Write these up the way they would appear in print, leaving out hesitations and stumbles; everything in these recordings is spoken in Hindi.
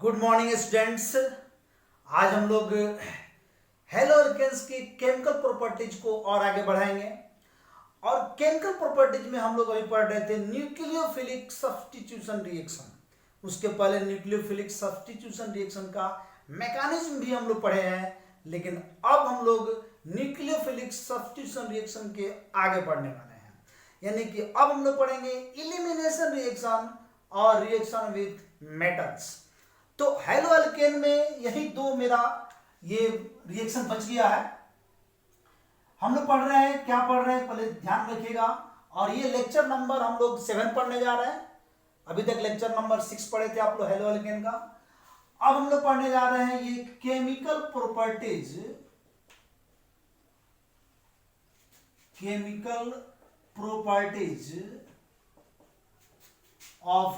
Good morning students. आज हम लोग हेलो अल्केन्स की केमिकल प्रॉपर्टीज को और आगे बढ़ाएंगे। और केमिकल प्रॉपर्टीज में हम लोग अभी पढ़ रहे थे न्यूक्लियोफिलिक सब्स्टिट्यूशन रिएक्शन। उसके पहले न्यूक्लियोफिलिक सब्स्टिट्यूशन रिएक्शन का मैकेनिज्म भी हम लोग पढ़े हैं, लेकिन अब हम लोग न्यूक्लियोफिलिक सब्स्टिट्यूशन रिएक्शन के आगे पढ़ने वाले हैं। यानी कि अब हम लोग पढ़ेंगे इलिमिनेशन रिएक्शन और रिएक्शन विथ मेटल्स। तो हेलो अल्केन में यही दो मेरा ये रिएक्शन बच गया है। हम लोग पढ़ रहे हैं, क्या पढ़ रहे हैं पहले ध्यान रखिएगा। और ये लेक्चर नंबर हम लोग 7 पढ़ने जा रहे हैं। अभी तक लेक्चर नंबर 6 पढ़े थे आप लोग हेलो अल्केन का। अब हम लोग पढ़ने जा रहे हैं ये chemical properties of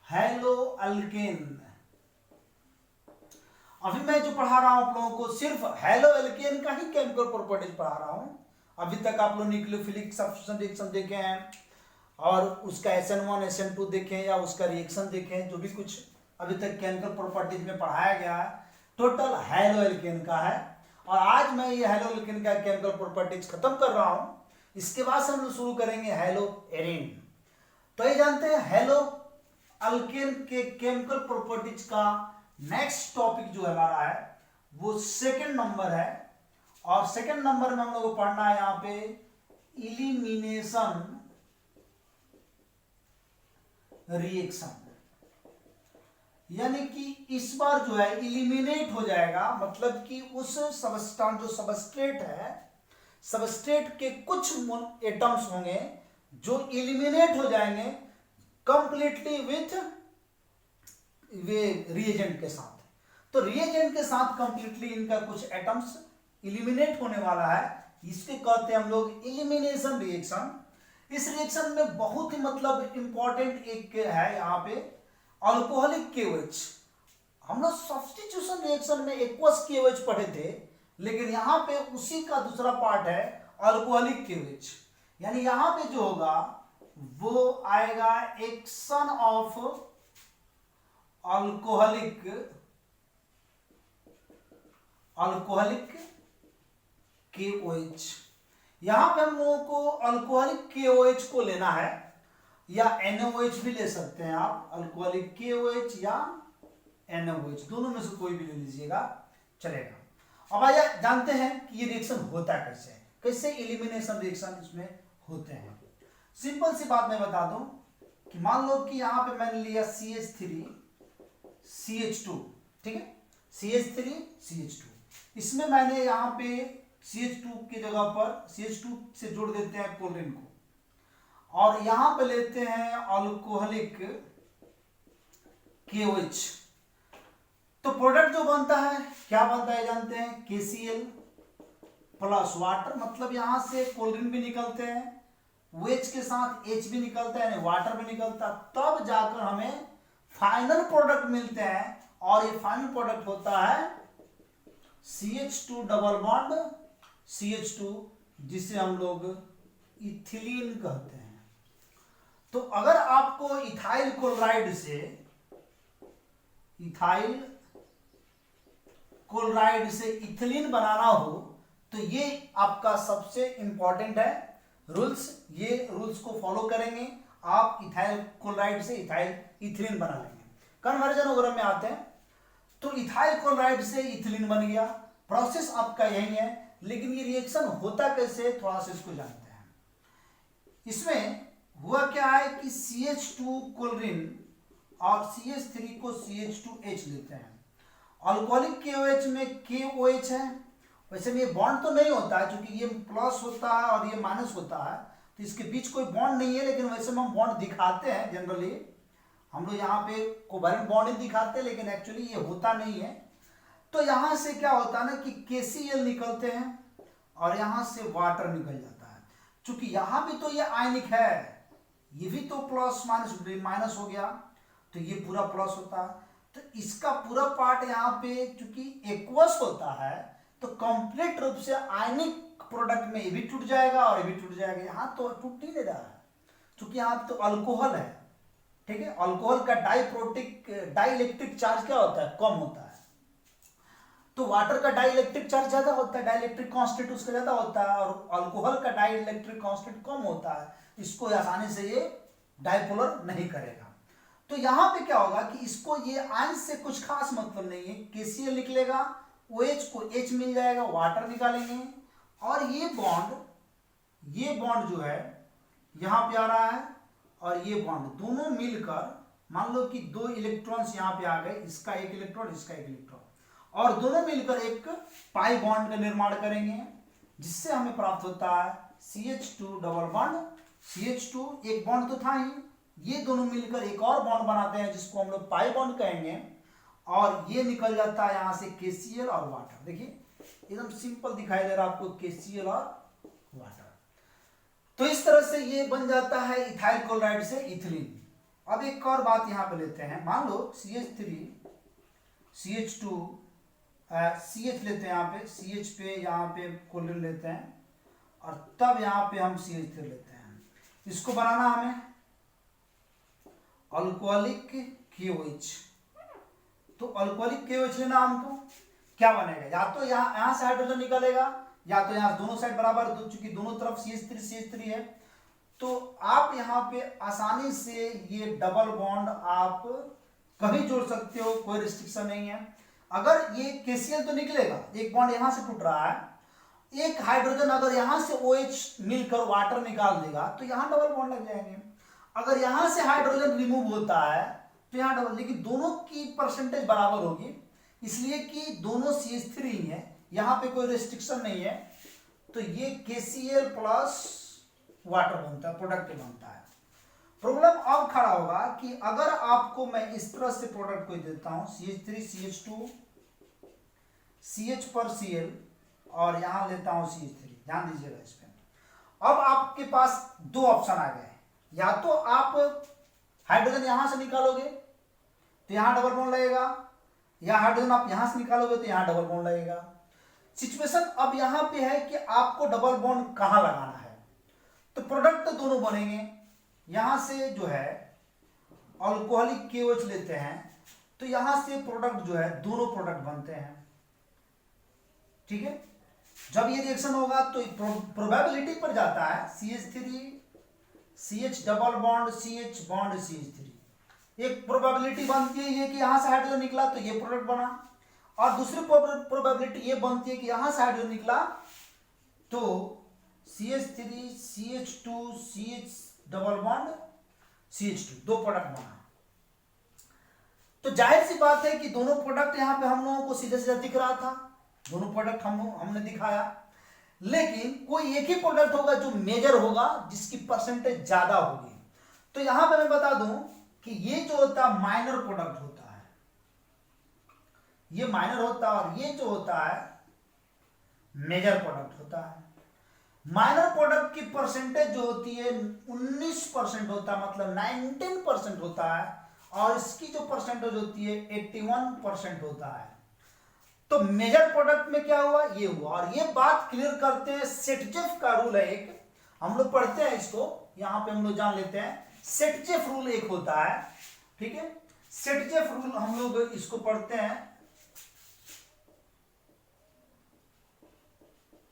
hello alkane. अभी मैं जो पढ़ा रहा हूं आप लोगों को सिर्फ हेलो अल्केन का ही केमिकल प्रॉपर्टीज पढ़ा रहा हूं। अभी तक आप लोग न्यूक्लियोफिलिक सब्स्टिट्यूशन रिएक्शन देखे हैं और उसका SN1 SN2 देखें या उसका रिएक्शन देखें, जो भी कुछ अभी तक केमिकल प्रॉपर्टीज में पढ़ाया गया है टोटल हेलो अल्केन का है। और आज मैं ये हेलो अल्केन का केमिकल प्रॉपर्टीज खत्म कर रहा हूं। इसके बाद से हम लोग शुरू करेंगे हेलो एरीन। तो ये जानते हैं हेलो अल्केन के केमिकल प्रॉपर्टीज का नेक्स्ट टॉपिक जो हमारा है वो सेकंड नंबर है। और सेकंड नंबर में हम लोग को पढ़ना है यहां पे इलिमिनेशन रिएक्शन। यानी कि इस बार जो है इलिमिनेट हो जाएगा, मतलब कि उस सबस्टेंस जो सबस्ट्रेट है, सबस्ट्रेट के कुछ एटम्स होंगे जो इलिमिनेट हो जाएंगे कंप्लीटली विथ वे रिएजेंट के साथ। तो रिएजेंट के साथ कंप्लीटली इनका कुछ एटम्स इलिमिनेट होने वाला है। इसके कहते हैं हम लोग इलिमिनेशन रिएक्शन। इस रिएक्शन में बहुत ही मतलब इंपॉर्टेंट एक है यहाँ पे अल्कोहलिक KOH। हम लोग सब्स्टिट्यूशन रिएक्शन में एक्वस KOH पढ़े थे, लेकिन यहाँ पे उसी का दूसरा पार्ट है अल्कोहलिक KOH। यानी यहाँ पे जो होगा वो आएगा एक्शन ऑफ अल्कोहलिक KOH। यहां पे हम लोगों को अल्कोहलिक KOH को लेना है, या NaOH भी ले सकते हैं आप। अल्कोहलिक KOH या NaOH दोनों में से कोई भी ले लीजिएगा, चलेगा। अब आइए जानते हैं कि ये रिएक्शन होता कैसे है, कैसे इलिमिनेशन रिएक्शन इसमें होते हैं। सिंपल सी बात मैं बता दूं कि मान लो कि यहां पे मैंने लिया CH3 CH2, ठीक है, CH3 CH2। इसमें मैंने यहाँ पे CH2 की जगह पर CH2 से जोड़ देते हैं क्लोरीन को, और यहां पे लेते हैं अल्कोहलिक KOH। तो प्रोडक्ट जो बनता है क्या बनता है जानते हैं, KCl प्लस वाटर। मतलब यहां से क्लोरीन भी निकलते हैं, OH के साथ H भी निकलता है, यानी वाटर भी निकलता है, तब जाकर हमें फाइनल प्रोडक्ट मिलते हैं। और ये फाइनल प्रोडक्ट होता है CH2 डबल बॉन्ड CH2, जिसे हम लोग इथिलीन कहते हैं। तो अगर आपको इथाइल क्लोराइड से इथिलीन बनाना हो तो ये आपका सबसे इंपॉर्टेंट है रूल्स। ये रूल्स को फॉलो करेंगे आप, इथाइल क्लोराइड से इथिलीन बना लेंगे। कन्वर्जन वगैरह में आते हैं तो इथाइल क्लोराइड से इथिलीन बन गया, प्रोसेस आपका यही है। लेकिन ये रिएक्शन होता कैसे, थोड़ा सा इसको जानते हैं। इसमें हुआ क्या है कि CH2 क्लोरीन और CH3 को CH2H लेते हैं। अल्कोहलिक KOH में KOH है। वैसे में ये बॉन्ड तो नहीं होता है, क्योंकि ये प्लस होता है और ये माइनस होता है, तो इसके बीच कोई बॉन्ड नहीं है। लेकिन वैसे में हम बॉन्ड दिखाते हैं जनरली, हम लोग यहाँ पे कोवैलेंट बॉन्ड ही दिखाते हैं, लेकिन एक्चुअली ये होता नहीं है। तो यहां से क्या होता है ना कि KCl निकलते हैं और यहां से वाटर निकल जाता है। चूंकि यहां भी तो ये आयनिक है, ये भी तो प्लस माइनस हो गया, तो ये पूरा प्लस होता है। तो इसका पूरा पार्ट यहाँ पे चूंकि एक्वस होता है, तो कंप्लीट रूप से आयनिक प्रोडक्ट में ये भी टूट जाएगा और ये भी टूट जाएगा। यहां तो टूट नहीं रहा है, चूंकि यहाँ तो अल्कोहल है, ठीक है, अल्कोहल का डाइलेक्ट्रिक चार्ज क्या होता है, कम होता है। तो वाटर का डाइलेक्ट्रिक चार्ज ज्यादा होता है, डाइलेक्ट्रिक कांस्टेंट उसका ज्यादा होता है, और अल्कोहल का डाइलेक्ट्रिक कांस्टेंट कम होता है। इसको आसानी से ये डाइपोलर नहीं करेगा। तो यहां पे क्या होगा कि इसको ये आयन से कुछ खास मतलब नहीं है, KCl निकलेगा, OH को H मिल जाएगा, वाटर निकालेंगे, और ये बॉन्ड जो है यहां पे आ रहा है, और ये बॉन्ड दोनों मिलकर, मान लो कि 2 इलेक्ट्रॉन्स यहां पे आ गए, इसका एक इलेक्ट्रॉन, इसका एक इलेक्ट्रॉन, और दोनों मिलकर एक पाई बॉन्ड का निर्माण करेंगे, जिससे हमें प्राप्त होता है CH2 डबल बॉन्ड CH2, एक बॉन्ड तो था ही, ये दोनों मिलकर एक और बॉन्ड बनाते हैं जिसको हम लोग पाई बॉन्ड कहेंगे, और ये निकल जाता है यहां से KCl और वाटर। देखिए एकदम सिंपल दिखाई दे रहा है आपको, KCl और वाटर। तो इस तरह से ये बन जाता है इथाइल क्लोराइड से इथिलीन। अब एक और बात यहां पे लेते हैं, मान लो CH3 CH2 CH लेते हैं, यहाँ पे CH पे यहाँ पे क्लोरीन लेते हैं, और तब यहाँ पे हम CH3 लेते हैं। इसको बनाना हमें अल्कोहलिक KOH। तो अल्कोहलिक KOH लेना हमको, क्या बनेगा, या तो यहाँ से हाइड्रोजन निकलेगा, या तो यहाँ दोनों साइड बराबर, चूंकि दोनों तरफ CH3 है, तो आप यहाँ पे आसानी से ये डबल बॉन्ड आप कभी जोड़ सकते हो, कोई रिस्ट्रिक्शन नहीं है। अगर ये KCl तो निकलेगा, एक बॉन्ड यहां से टूट रहा है, एक हाइड्रोजन अगर यहां से OH मिलकर वाटर निकाल देगा तो यहां डबल बॉन्ड लग जाएंगे। अगर यहां से हाइड्रोजन रिमूव होता है तो यहां डबल, लेकिन दोनों की परसेंटेज बराबर होगी, इसलिए कि दोनों CH3 ही है, यहां पे कोई रेस्ट्रिक्शन नहीं है। तो ये KCl प्लस वाटर बनता है, प्रोडक्ट बनता है। प्रॉब्लम अब खड़ा होगा कि अगर आपको मैं इस तरह से प्रोडक्ट को देता हूं, CH3 CH2 CH पर Cl, और यहां लेता हूं CH3, ध्यान दीजिएगा इस पे। अब आपके पास दो ऑप्शन आ गए, या तो आप हाइड्रोजन यहां से निकालोगे तो यहां डबल बॉन्ड लगेगा, या हाइड्रोजन आप यहां से निकालोगे तो यहां डबल बॉन्ड लगेगा। सिचुएशन अब यहां पे है कि आपको डबल बॉन्ड कहां लगाना है। तो प्रोडक्ट तो दोनों बनेंगे, यहां से जो है अल्कोहलिक KOH लेते हैं, तो यहां से प्रोडक्ट जो है दोनों प्रोडक्ट बनते हैं, ठीक है। जब ये रिएक्शन होगा तो प्रोबेबिलिटी पर जाता है, CH3 CH double bond CH bond CH3, एक प्रोबेबिलिटी बनती है ये कि यहां से हाइड्रोजन निकला तो ये प्रोडक्ट बना, और दूसरी प्रोबेबिलिटी ये बनती है कि यहां से हाइड्रोजन निकला तो CH3 CH2 CH double bond CH2, दो प्रोडक्ट बना। तो जाहिर सी बात है कि दोनों प्रोडक्ट यहां पे हम लोगों को सीधे सीधे दिख रहा था, दोनों प्रोडक्ट हमने दिखाया, लेकिन कोई एक ही प्रोडक्ट होगा जो मेजर होगा, जिसकी परसेंटेज ज्यादा होगी। तो यहां पे मैं बता दूं कि ये जो होता है माइनर प्रोडक्ट होता है, ये माइनर होता है, और ये जो होता है मेजर प्रोडक्ट होता है। माइनर प्रोडक्ट की परसेंटेज जो होती है 19% होता है, मतलब 19% होता है, और इसकी जो परसेंटेज होती है 81% होता है। तो मेजर प्रोडक्ट में क्या हुआ, ये हुआ। और ये बात क्लियर करते हैं, सेटजेफ का रूल है एक, हम लोग पढ़ते हैं इसको, यहां पे हम लोग जान लेते हैं। सेटजेफ रूल एक होता है, ठीक है, सेटजेफ रूल हम लोग इसको पढ़ते हैं,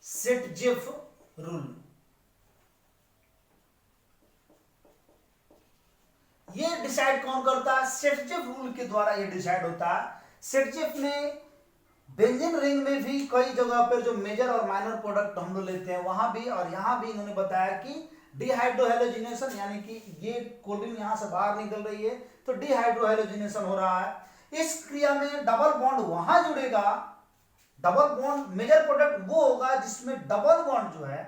सेटजेफ रूल। ये डिसाइड कौन करता है, सेटजेफ रूल के द्वारा ये डिसाइड होता है। सेटजेफ ने बेंजीन रिंग में भी कई जगह पर जो मेजर और माइनर प्रोडक्ट हम लोग लेते हैं वहां भी, और यहां भी इन्होंने बताया कि डिहाइड्रोहेलोजिनेशन, यानी कि ये क्लोरीन यहां से बाहर निकल रही है तो डिहाइड्रोहेलोजिनेशन हो रहा है। इस क्रिया में डबल बॉन्ड वहां जुड़ेगा, डबल बॉन्ड मेजर प्रोडक्ट वो होगा जिसमें डबल बॉन्ड जो है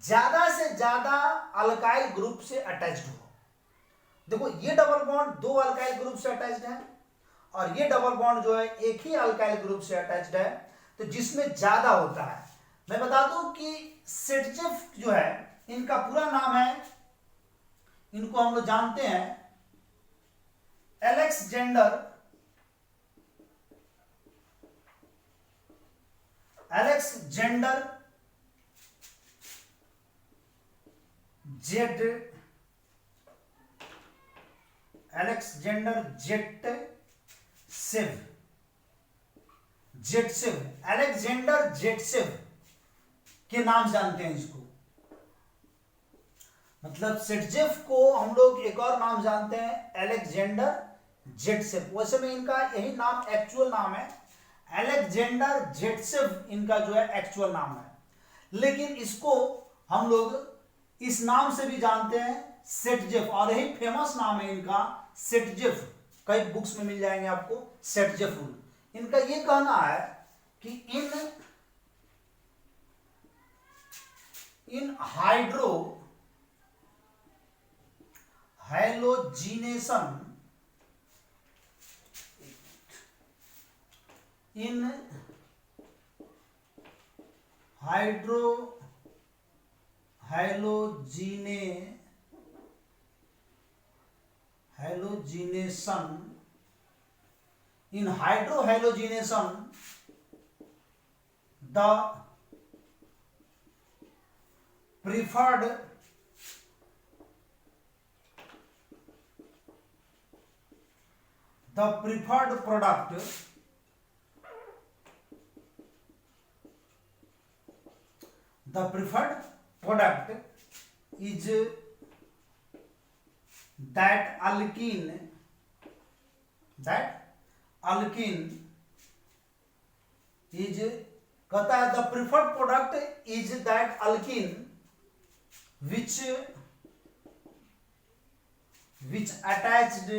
ज्यादा से ज्यादा अल्काइल ग्रुप से अटैच्ड हो। देखो ये डबल बॉन्ड दो अल्काइल ग्रुप से अटैच्ड है, और ये डबल बॉन्ड जो है एक ही अल्काइल ग्रुप से अटैच्ड है, तो जिसमें ज्यादा होता है। मैं बता दूं कि सेटजेफ जो है इनका पूरा नाम है, इनको हम लोग जानते हैं अलेक्जेंडर अलेक्जेंडर जेटसेव, जेटसेव, अलेक्जेंडर जेटसेव के नाम जानते हैं इसको। मतलब सेटजेफ को हम लोग एक और नाम जानते हैं अलेक्जेंडर जेटसेव। वैसे में इनका यही नाम एक्चुअल नाम है, अलेक्जेंडर जेटसेव इनका जो है एक्चुअल नाम है, लेकिन इसको हम लोग इस नाम से भी जानते हैं सेटजेफ, और यही फेमस नाम है इनका सेटजेफ। कई बुक्स में मिल जाएंगे आपको सेटजेफ रूल। इनका ये कहना है कि in halogenation, in hydrohalogenation the preferred product is that alkene is, कहता है the preferred product is that alkene which attached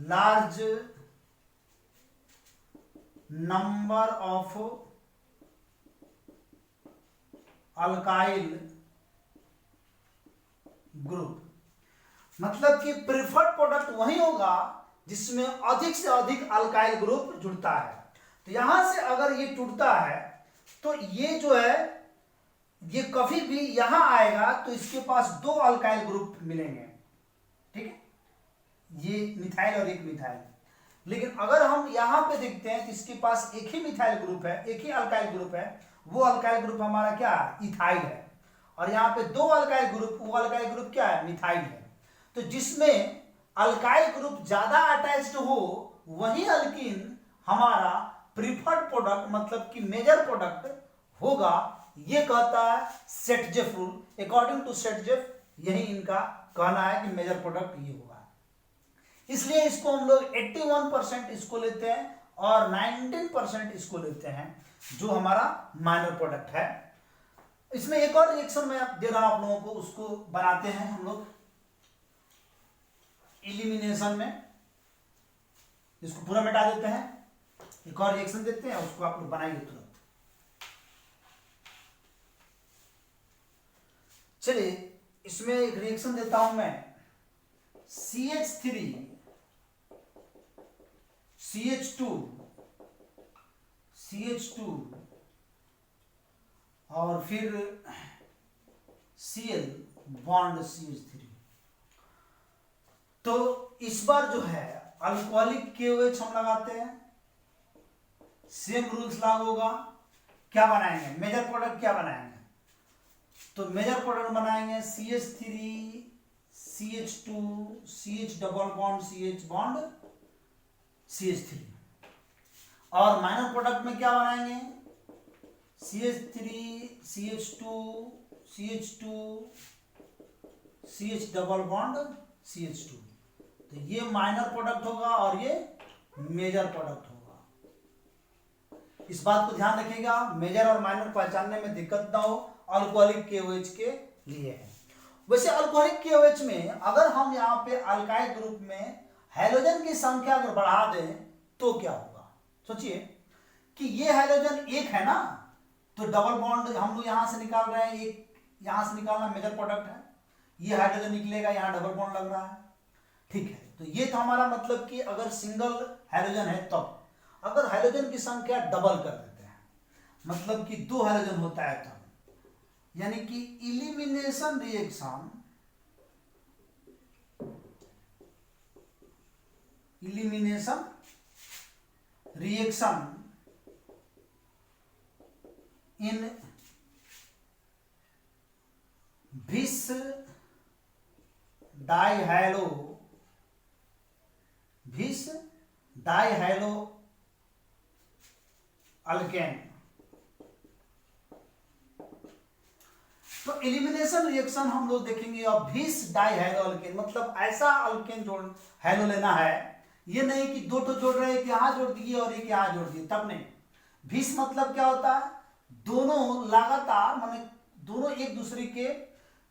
large number of alkyl group. मतलब कि प्रिफर्ड प्रोडक्ट वही होगा जिसमें अधिक से अधिक अल्काइल ग्रुप जुड़ता है। तो यहां से अगर ये टूटता है तो ये जो है ये कभी भी यहां आएगा तो इसके पास दो अल्काइल ग्रुप मिलेंगे, ठीक है, ये मिथाइल और एक मिथाइल। लेकिन अगर हम यहां पे देखते हैं तो इसके पास एक ही मिथाइल ग्रुप है, एक ही अल्काइल ग्रुप है, वो अल्काइल ग्रुप हमारा क्या है, इथाइल है। और यहाँ पे दो अल्काइल ग्रुप, वो अल्काइल ग्रुप क्या है, मिथाइल है। तो जिसमें अल्काइल ग्रुप ज्यादा अटैच्ड हो वही अल्कीन हमारा प्रीफर्ड प्रोडक्ट मतलब कि मेजर प्रोडक्ट होगा, ये कहता है Saytzeff rule. According to Saytzeff यही इनका कहना है कि मेजर प्रोडक्ट ये होगा। इसलिए इसको हम लोग 81% इसको लेते हैं और 19% इसको लेते हैं जो हमारा माइनर प्रोडक्ट है। इसमें एक और रिएक्शन मैं दे रहा हूं आप लोगों को, उसको बनाते हैं हम लोग एलिमिनेशन में। इसको पूरा मिटा देते हैं, एक और रिएक्शन देते हैं, उसको आप लोग बनाइए तुरंत। चलिए इसमें एक रिएक्शन देता हूं मैं, CH3 CH2 और फिर Cl बॉन्ड CH3। तो इस बार जो है अल्कोहलिक KOH हम लगाते हैं, सेम रूल्स लागू होगा। क्या बनाएंगे, मेजर प्रोडक्ट क्या बनाएंगे, तो मेजर प्रोडक्ट बनाएंगे CH3 CH2 CH double bond CH bond CH3। और माइनर प्रोडक्ट में क्या बनाएंगे, CH3 CH2 CH double bond CH2। तो ये माइनर प्रोडक्ट होगा और ये मेजर प्रोडक्ट होगा। इस बात को ध्यान रखिएगा, मेजर और माइनर पहचानने में दिक्कत ना हो, अल्कोहलिक KOH के लिए है। वैसे अल्कोहलिक KOH में अगर हम यहाँ पे अल्काइल ग्रुप में हैलोजन की संख्या अगर बढ़ा दें तो क्या होगा। सोचिए कि ये हैलोजन एक है ना, तो डबल बॉन्ड हम लोग यहां से निकाल रहे हैं, एक यहां से निकालना मेजर प्रोडक्ट है, ये हाइड्रोजन निकलेगा, यहां डबल बॉन्ड लग रहा है, ठीक है। तो ये था हमारा मतलब कि अगर सिंगल हाइड्रोजन है तब, अगर हाइड्रोजन की संख्या डबल कर देते हैं मतलब कि दो हाइड्रोजन होता है तब, यानी कि elimination reaction in vis dihalo vis dihalo alkane. तो एलिमिनेशन रिएक्शन हम लोग देखेंगे अब भिस डाइहैलो अल्केन, मतलब ऐसा अल्केन जोड़ हैलो लेना है, ये नहीं कि दो तो जोड़ रहे हैं कि यहाँ जोड़ दिए और एक यहाँ जोड़ दिए, तब नहीं। भिस मतलब क्या होता है, दोनों लगातार, माने दोनों एक दूसरे के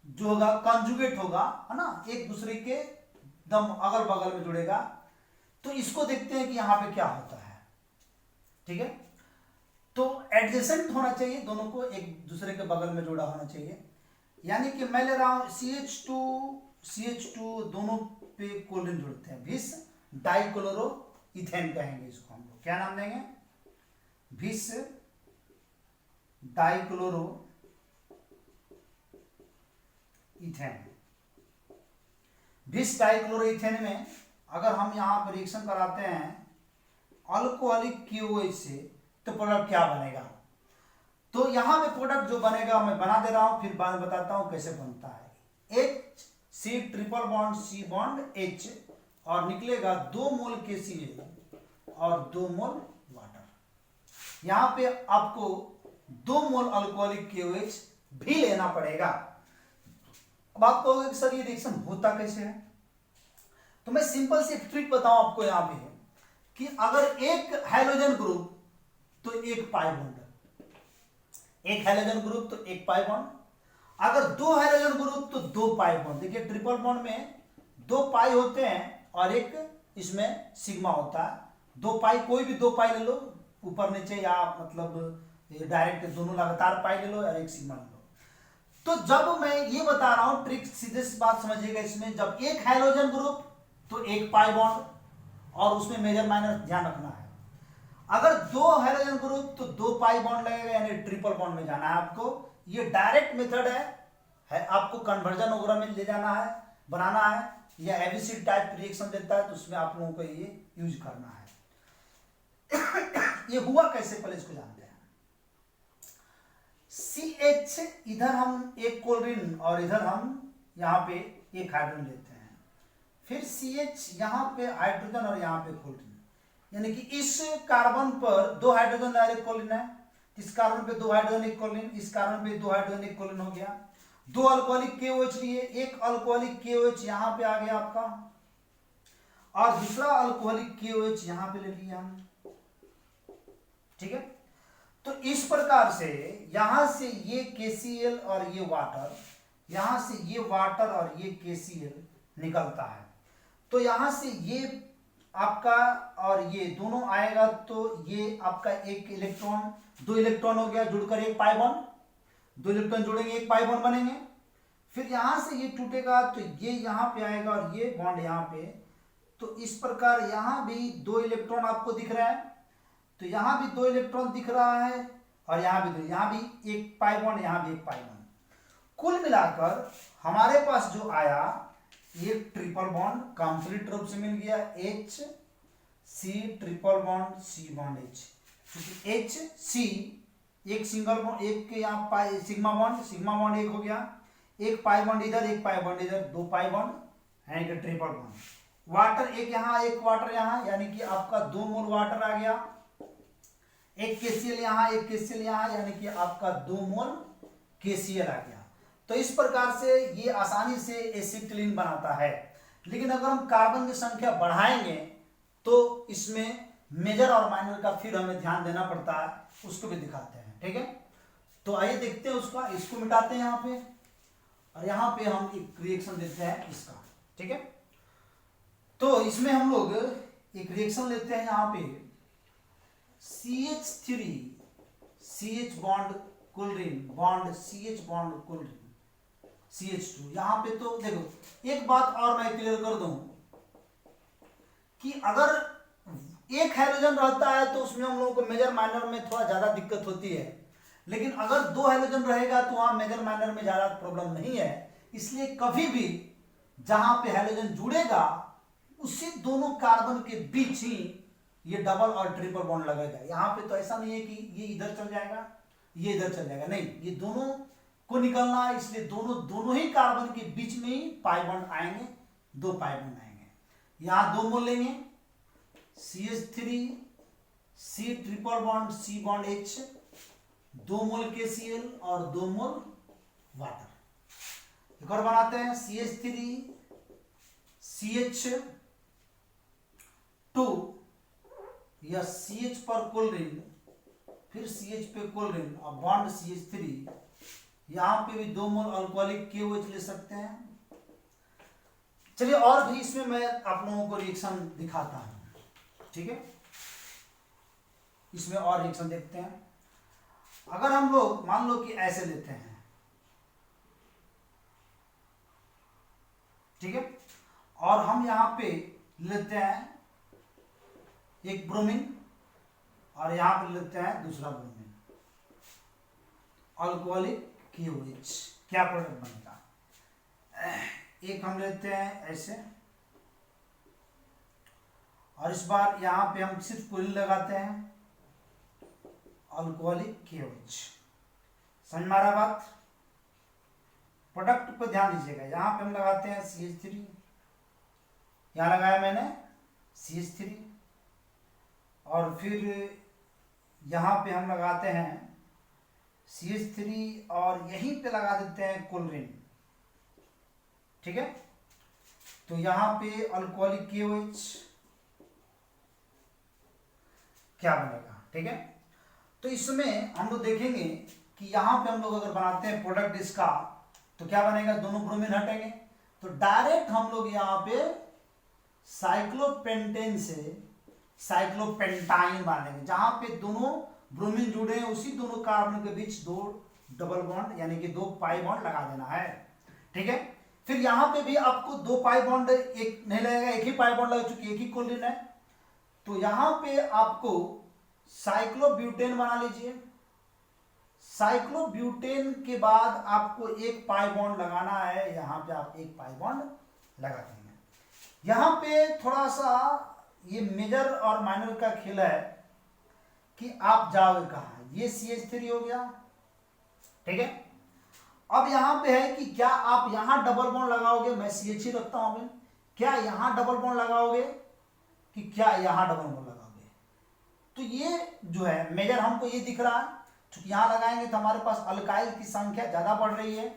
जो होगा कंजुगेट होगा, है ना, एक दूसरे के दम अगल बगल में जुड़ेगा। तो इसको देखते हैं कि यहाँ पे क्या होता है, ठीक है। तो एडजेसेंट होना चाहिए, दोनों को एक दूसरे के बगल में जोड़ा होना चाहिए। यानी कि मैं ले रहा हूं CH2 दोनों पे क्लोरीन जुड़ते हैं, भिस डाइक्लोरो इथेन कहेंगे इसको हम लोग। क्या नाम देंगे, भिस डाइक्लोरो इथेन। भिस डाइक्लोरो इथेन में अगर हम यहाँ पर रिएक्शन कराते हैं अल्कोहलिक KOH से, तो प्रोडक्ट क्या बनेगा। तो यहां पे प्रोडक्ट जो बनेगा मैं बना दे रहा हूं, फिर बाद में बताता हूं कैसे बनता है। HC triple bond C bond H और निकलेगा 2 मोल KCl और 2 मोल वाटर। यहां पे आपको 2 मोल अल्कोहलिक KOH भी लेना पड़ेगा। अब आप कहोगे कि सर ये रिएक्शन होता कैसे है, तो मैं सिंपल सी ट्रिक बताऊं आपको यहां पे कि अगर एक हाइड्रोजन ग्रुप तो एक पाई बॉन्ड, एक हाइड्रोजन ग्रुप तो एक पाई बॉन्ड, अगर 2 हाइड्रोजन ग्रुप तो 2 पाई बॉन्ड। देखिए ट्रिपल बॉन्ड में 2 पाई होते हैं और एक इसमें सिग्मा होता है। 2 पाई, कोई भी 2 पाई ले लो ऊपर नीचे, या मतलब डायरेक्ट दोनों लगातार पाई ले लो या एक सिग्मा ले लो। तो जब मैं ये बता रहा हूं ट्रिक, सीधे सी बात समझिएगा इसमें, जब एक हाइड्रोजन ग्रुप तो एक पाई बॉन्ड, और उसमें मेजर माइनर ध्यान रखना है। अगर 2 हाइड्रोजन ग्रुप तो 2 पाई बॉन्ड लगेगा, यानी ट्रिपल बॉन्ड में जाना है आपको। ये डायरेक्ट मेथड है, आपको कन्वर्जन वगैरह में ले जाना है, बनाना है, या एबिसिड टाइप रिएक्शन देता है तो उसमें आप लोगों को ये यूज करना है। ये हुआ कैसे, पहले इसको जानते हैं। CH इधर हम एक क्लोरीन और इधर हम यहाँ पे एक हाइड्रोजन लेते हैं, फिर CH यहाँ पे हाइड्रोजन और यहाँ पे क्लोरीन, यानी कि इस कार्बन पर 2 हाइड्रोजन और एक क्लोरीन है, इस कार्बन पे 2 हाइड्रोजन एक क्लोरीन, इस कार्बन पे 2 हाइड्रोजन एक क्लोरीन हो गया। 2 अल्कोहलिक KOH लिए, एक अल्कोहलिक KOH यहाँ पे आ गया आपका, और दूसरा अल्कोहलिक KOH यहाँ पे ले लिया हम, ठीक है। तो इस प्रकार से यहां से ये KCl और ये वाटर, यहां से ये वाटर और ये KCl निकलता है। तो यहां से ये आपका और ये दोनों आएगा, तो ये आपका एक इलेक्ट्रॉन, 2 इलेक्ट्रॉन हो गया जुड़कर एक पाई बॉन्ड, 2 इलेक्ट्रॉन जुड़ेंगे एक पाई बॉन्ड बनेंगे। फिर यहां से ये टूटेगा तो ये यहां पे आएगा और ये बॉन्ड यहां पे। तो इस प्रकार यहां भी 2 इलेक्ट्रॉन आपको दिख रहा है, तो यहां भी 2 इलेक्ट्रॉन दिख रहा है, और यहां भी 2, यहां भी एक पाई बॉन्ड, यहां भी एक पाई बॉन्ड। कुल मिलाकर हमारे पास जो आया ये ट्रिपल बॉन्ड कंप्लीट रूप से मिल गया, HC triple bond C bond H, क्योंकि HC एक सिंगल बॉन्ड, एक के यहाँ पाई सिग्मा बॉन्ड एक हो गया, एक पाई बॉन्ड इधर, एक पाई बॉन्ड इधर, 2 पाई बॉन्ड यानी कि ट्रिपल बॉन्ड। वाटर एक यहाँ एक वाटर यहाँ, यानी कि आपका 2 मोल वाटर आ गया, एक KCl यहाँ एक KCl यहाँ, यानी कि आपका 2 मोल KCl आ गया। तो इस प्रकार से ये आसानी से एसिटिलीन बनाता है। लेकिन अगर हम कार्बन की संख्या बढ़ाएंगे तो इसमें मेजर और माइनर का फिर हमें ध्यान देना पड़ता है, उसको भी दिखाते हैं, ठीक है। तो आइए देखते हैं उसका, इसको मिटाते हैं यहाँ पे, और यहाँ पे हम एक रिएक्शन देते हैं इसका, ठीक है। तो इसमें हम लोग एक रिएक्शन लेते हैं यहाँ पे, CH3 CH bond chlorine bond CH bond chlorine CH2। यहां पे तो देखो एक बात और मैं क्लियर कर दूं कि अगर एक हाइड्रोजन रहता है तो उसमें हम लोगों को मेजर माइनर में थोड़ा ज्यादा दिक्कत होती है, लेकिन अगर 2 हाइड्रोजन रहेगा तो वहां मेजर माइनर में ज्यादा प्रॉब्लम नहीं है। इसलिए कभी भी जहां पे हाइड्रोजन जुड़ेगा उसी दोनों कार्बन के बीच ही ये डबल और ट्रिपल बॉन्ड लगेगा। यहाँ पे तो ऐसा नहीं है कि ये इधर चल जाएगा ये इधर चल जाएगा, नहीं, ये दोनों को निकलना है, इसलिए दोनों ही कार्बन के बीच में ही पाई बॉन्ड आएंगे, 2 पाई बॉन्ड आएंगे। यहां 2 मोल लेंगे CH3 C triple bond C bond H, 2 मोल KCl और 2 मोल वाटर। एक और बनाते हैं CH3 CH2 या CH पर क्लोरीन, फिर CH पे क्लोरीन और बॉन्ड CH3, यहां पे भी 2 मोल अल्कोहलिक KOH ले सकते हैं। चलिए और भी इसमें मैं आप लोगों को रिएक्शन दिखाता हूं, ठीक है। इसमें और रिएक्शन देखते हैं। अगर हम लोग मान लो कि ऐसे लेते हैं, ठीक है, और हम यहां पे लेते हैं एक ब्रोमीन और यहां पे लेते हैं दूसरा ब्रोमीन, अल्कोहलिक KOH, क्या प्रोडक्ट बनेगा? एक हम लेते हैं ऐसे और इस बार यहां पे हम सिर्फ क्लोरीन लगाते हैं, अल्कोहलिक KOH। समझ में आ रहा बात? प्रोडक्ट पे ध्यान दीजिएगा। यहां पे हम लगाते हैं CH3, यहां लगाया मैंने CH3, और फिर यहां पे हम लगाते हैं CH3 और यहीं पे लगा देते हैं क्लोरीन, ठीक है। तो यहां पे अल्कोहलिक KOH क्या बनेगा, ठीक है। तो इसमें हम लोग देखेंगे कि यहां पे हम लोग अगर बनाते हैं प्रोडक्ट इसका, तो क्या बनेगा? दोनों ब्रोमीन हटेंगे तो डायरेक्ट हम लोग यहां पे साइक्लोपेंटेन से साइक्लोपेंटाइन बनेंगे। जहां पे दोनों ब्रोमीन जुड़े हैं उसी दोनों कार्बन के बीच 2 डबल बॉन्ड यानी कि 2 पाई बॉन्ड लगा देना है, ठीक है। फिर यहां पे भी आपको 2 पाई बॉन्ड एक नहीं लगेगा, एक ही पाई बॉन्ड लगा, चूंकि एक ही क्लोरीन है। तो यहां पे आपको साइक्लोब्यूटेन बना लीजिए। साइक्लोब्यूटेन के बाद आपको एक पाई बॉन्ड लगाना है, यहां पे आप एक पाई बॉन्ड लगा देंगे। यहां पे थोड़ा सा ये मेजर और माइनर का खेल है कि आप जाओगे कहां। ये CH3 हो गया, ठीक है। अब यहां पे है कि क्या आप यहां डबल बॉन्ड लगाओगे, मैं CH ही रखता हूं, क्या यहां डबल बॉन्ड लगाओगे कि क्या यहां डबल बॉन्ड लगाओगे? तो ये जो है मेजर हमको ये दिख रहा है, क्योंकि यहां लगाएंगे तो हमारे पास अल्काइल की संख्या ज्यादा बढ़ रही है,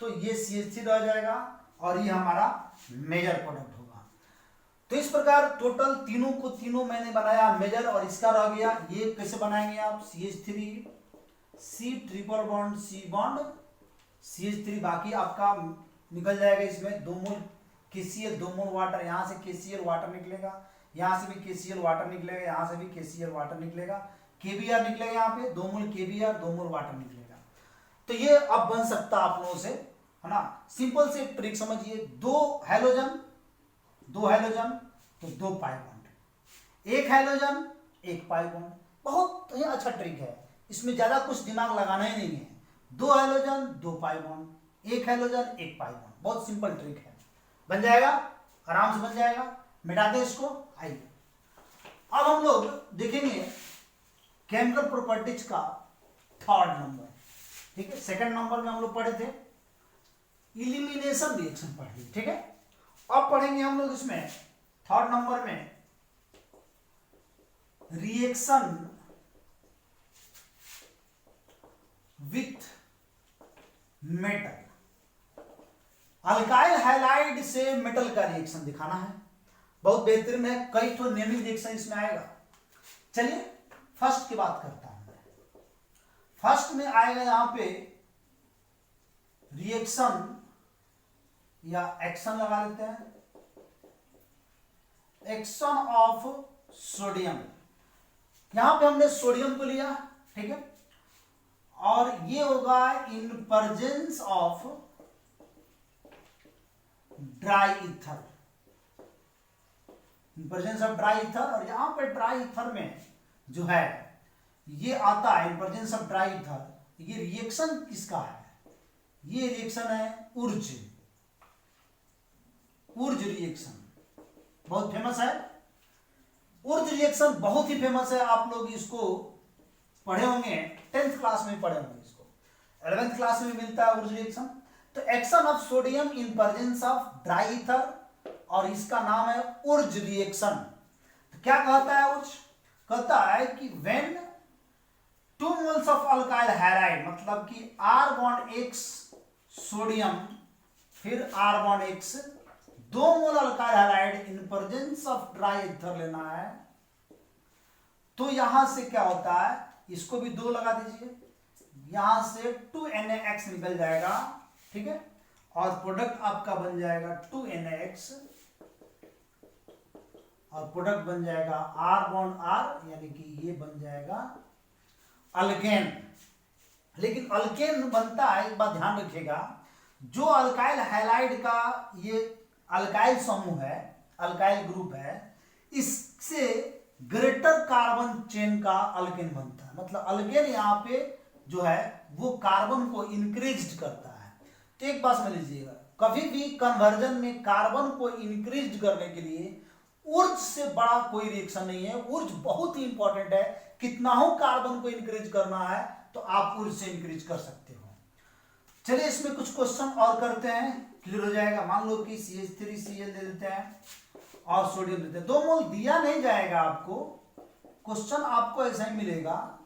तो ये CH3 रह जाएगा और ये हमारा मेजर प्रोडक्ट होगा। तो इस प्रकार टोटल तीनों को तीनों मैंने बनाया मेजर, और इसका रह गया। ये कैसे बनाएंगे आप? CH3 C triple bond C bond CH3, बाकी आपका निकल जाएगा इसमें 2 मोल KCl 2 मोल वाटर, यहां से KCl वाटर निकलेगा, यहां से भी KCl वाटर निकलेगा, यहां से भी KCl वाटर निकलेगा, KBr निकलेगा, यहाँ पे 2 मोल KBr 2 मोल वाटर निकलेगा। तो ये अब बन सकता आप लोगों से, है ना। सिंपल से ट्रिक समझिए, 2 हैलोजन तो 2 pi bond, 1 halogen 1 pi bond. बहुत ही अच्छा ट्रिक है, इसमें ज्यादा कुछ दिमाग लगाना ही नहीं है। 2 halogen 2 pi bond, 1 halogen 1 pi bond, बहुत सिंपल ट्रिक है, बन जाएगा, आराम से बन जाएगा। मिटा दे इसको। आइए अब हम लोग देखेंगे केमिकल प्रॉपर्टीज का 3rd नंबर, ठीक है। 2nd नंबर में हम लोग पढ़े थे इलिमिनेशन रिएक्शन पढ़े, ठीक है। अब पढ़ेंगे हम लोग इसमें 3rd नंबर में reaction with metal. Alkyl halide से मेटल का रिएक्शन दिखाना है, बहुत बेहतरीन है। कई तो नेमिंग रिएक्शन इसमें आएगा। चलिए फर्स्ट की बात करता हूं मैं। फर्स्ट में आएगा यहां पे रिएक्शन या एक्शन लगा लेते हैं, एक्शन ऑफ सोडियम। यहां पे हमने सोडियम को लिया, ठीक है, और ये होगा in presence of dry ether, presence of dry ether. और यहां पे ड्राई ईथर में जो है ये आता है in presence of dry ether. ये रिएक्शन किसका है? ये रिएक्शन है उर्ज रिएक्शन, बहुत फेमस है। उर्ज रिएक्शन बहुत ही फेमस है, आप लोग इसको पढ़े होंगे, 10th क्लास में पढ़े होंगे इसको, 11th क्लास में मिलता है उर्ज रिएक्शन। तो action of sodium in presence of dry ether और इसका नाम है उर्ज रिएक्शन। तो क्या कहता है उर्ज? कहता है कि when 2 moles of alkyl halide, मतलब कि R बॉन्ड X सोडियम फिर R bond X, 2 mole alkyl halide in presence of dry ether लेना है। तो यहां से क्या होता है, इसको भी 2 लगा दीजिए, यहां से 2NaX निकल जाएगा, ठीक है, और प्रोडक्ट आपका बन जाएगा 2NaX और प्रोडक्ट बन जाएगा R बॉन्ड R, यानी कि ये बन जाएगा अल्केन। लेकिन अल्केन बनता है, एक बात ध्यान रखिएगा, जो अल्काइल हैलाइड का ये अल्काइल समूह है, अल्काइल ग्रुप है, इससे ग्रेटर कार्बन चेन का अल्केन बनता है। मतलब अल्केन यहाँ पे जो है वो कार्बन को इंक्रीज करता है। तो एक बात समझ लीजिएगा, कभी भी कन्वर्जन में कार्बन को इंक्रीज करने के लिए ऊर्ज से बड़ा कोई रिएक्शन नहीं है। ऊर्ज बहुत ही इंपॉर्टेंट है, कितना हो कार्बन को इंक्रीज करना है तो आप ऊर्ज से इंक्रीज कर सकते हो। चलिए इसमें कुछ क्वेश्चन और करते हैं, क्लियर हो जाएगा। मान लो कि CH3Cl दे देते हैं और सोडियम देते हैं, 2 मोल दिया नहीं जाएगा आपको, क्वेश्चन आपको ऐसा ही मिलेगा,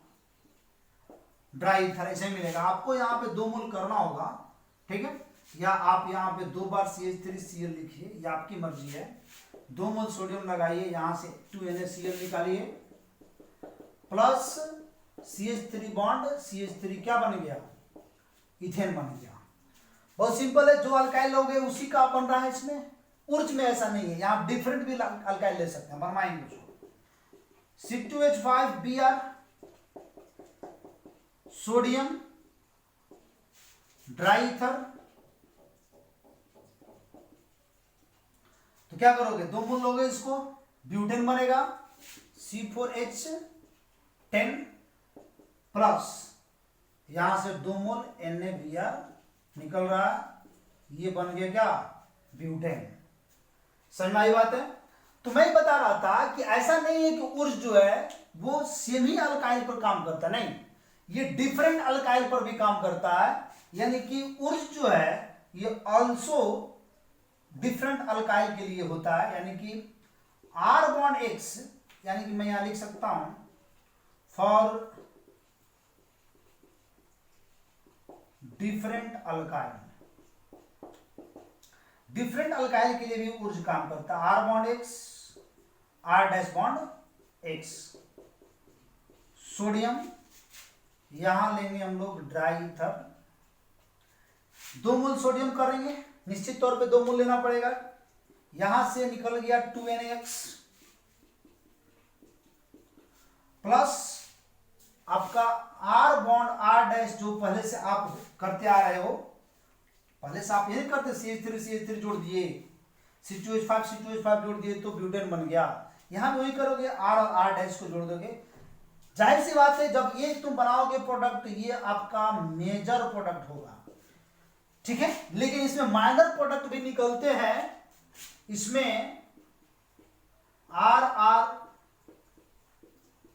ड्राई ईथर ऐसे ही मिलेगा आपको, यहाँ पे 2 मोल करना होगा, ठीक है, या आप यहाँ पे 2 बार CH3Cl लिखिए, ये आपकी मर्जी है। 2 मोल सोडियम लगाइए, यहां से 2NaCl निकालिए, प्लस CH3 बॉन्ड CH3 क्या बन गया, इथेन बन गया। बहुत सिंपल है, जो अल्काइल लोगे उसी का बन रहा है। इसमें ऊर्ज में ऐसा नहीं है, यहां डिफरेंट भी अल्काइल ले सकते हैं, बनवाएंगे उसको। C2H5Br सोडियम ड्राई ईथर, तो क्या करोगे, 2 मोल लोगे, इसको ब्यूटेन बनेगा C4H10 प्लस यहां से 2 मोल NaBr निकल रहा है, ये बन गया क्या, ब्यूटेन। समझ में आई बात है? तो मैं बता रहा था कि ऐसा नहीं है कि ऊर्ज जो है वो सेम ही अल्काइल पर काम करता, नहीं, ये डिफरेंट अल्काइल पर भी काम करता है। यानी कि ऊर्ज जो है ये ऑल्सो डिफरेंट अल्काइल के लिए होता है। यानी कि R बॉन्ड X, यानी कि मैं यहां लिख सकता हूं for different alkyl, different alkyl के लिए भी ऊर्ज काम करता है। R bond X, R dash bond X, sodium, यहां लेंगे हम लोग ड्राई ईथर, 2 मोल सोडियम करेंगे, निश्चित तौर पे 2 मोल लेना पड़ेगा, यहां से निकल गया 2NaX प्लस आपका R बॉन्ड R डैश, जो पहले से आप करते आ रहे हो, पहले से आप यही करते, CH3 जोड़ दिए, C2H5 जोड़ दिए तो ब्यूटेन बन गया। यहां भी वही करोगे, R और R डैश को जोड़ दोगे। जाहिर सी बात है, जब ये तुम बनाओगे प्रोडक्ट, ये आपका मेजर प्रोडक्ट होगा, ठीक है। लेकिन इसमें माइनर प्रोडक्ट भी निकलते हैं। इसमें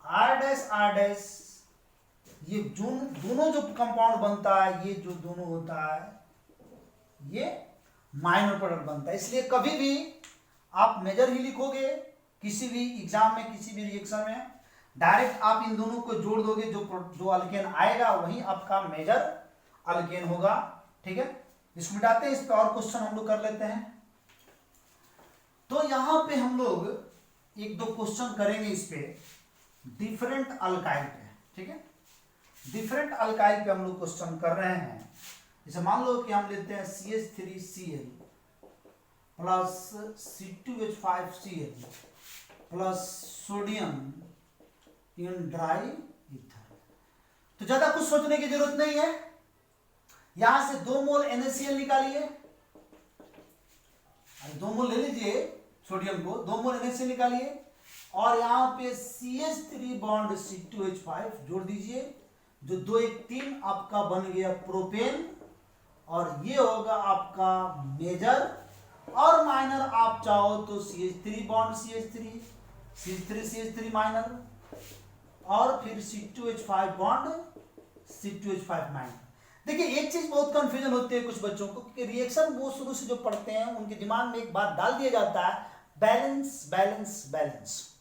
R डैश ये दोनों जो कंपाउंड बनता है, ये जो दोनों होता है, ये माइनर प्रोडक्ट बनता है। इसलिए कभी भी आप मेजर ही लिखोगे किसी भी एग्जाम में, किसी भी रिएक्शन में, डायरेक्ट आप इन दोनों को जोड़ दोगे, जो अल्केन आएगा वही आपका मेजर अल्केन होगा, ठीक है। इसको मिटाते हैं, इस पर और क्वेश्चन हम लोग कर लेते हैं। तो यहां पे हम लोग 1-2 क्वेश्चन करेंगे इस पे, डिफरेंट अल्काइल पे, ठीक है। डिफरेंट अल्काइल पे हम लोग क्वेश्चन कर रहे हैं। जैसे मान लो कि हम लेते हैं CH3Cl plus C2H5Cl plus sodium in dry ether. तो ज्यादा कुछ सोचने की जरूरत नहीं है, यहां से 2 मोल NaCl निकालिए, 2 मोल ले लीजिए सोडियम को, 2 मोल NaCl निकालिए और यहां पे CH3 बॉन्ड C2H5 जोड़ दीजिए, जो 2 1 3 आपका बन गया प्रोपेन, और ये होगा आपका मेजर, और माइनर आप चाहो तो CH3 बॉन्ड CH3 माइनर, और फिर C2H5 बॉन्ड C2H5 माइनर। देखिए एक चीज बहुत कंफ्यूजन होती है कुछ बच्चों को कि रिएक्शन वो शुरू से जो पढ़ते हैं उनके दिमाग में एक बात डाल दिया जाता है, बैलेंस बैलेंस बैलेंस।